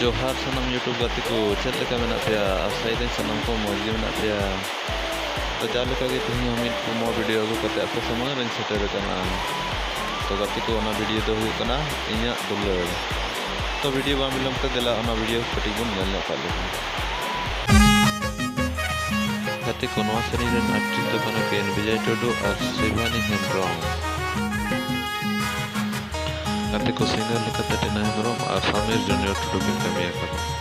जोहार सनम यूट्यूब गाती को चल लेका मेना पेया आसाइदे सनम को मौज गे मेना पेया तो जा लेका गे तेहनी हमिद मो वीडियो अगु कते आपे समंग रेन सेटर कना तो गाती को ओना वीडियो दो हुई कना इnya दुलर तो वीडियो बा मिलम के देला ओना वीडियो कटी बुन नेल ने पाले गाती को नोआ सरी रेन आर्टिस्ट दो कना के विजय टोडो और शिवानी हेम्ब्रम गाती को सिंगर लेकते टेना हेम्ब्रम और समीर जूनियर टोडो के कमिया करो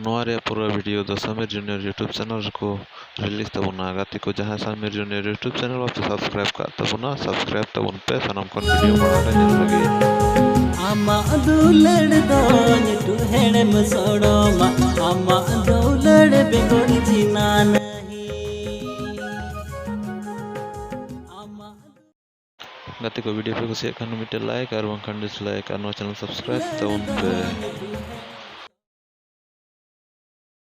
नोआरे पूरा वीडियो दो समीर जूनियर यूट्यूब चैनल को रिलीज तबना गाती को जहां समीर जूनियर यूट्यूब चैनल वापस सब्सक्राइब का तबना सब्सक्राइब तबन पे सनम कोन वीडियो बनाने जल लगे आमा दुलड़ दो टू हेड़े मसोड़ो मा आमा दुलड़ बेगोड़ जीना नहीं गाती को वीडियो पे कुछ एक मिनट लाइक और 1 डिसलाइक और चैनल सब्सक्राइब तबन पे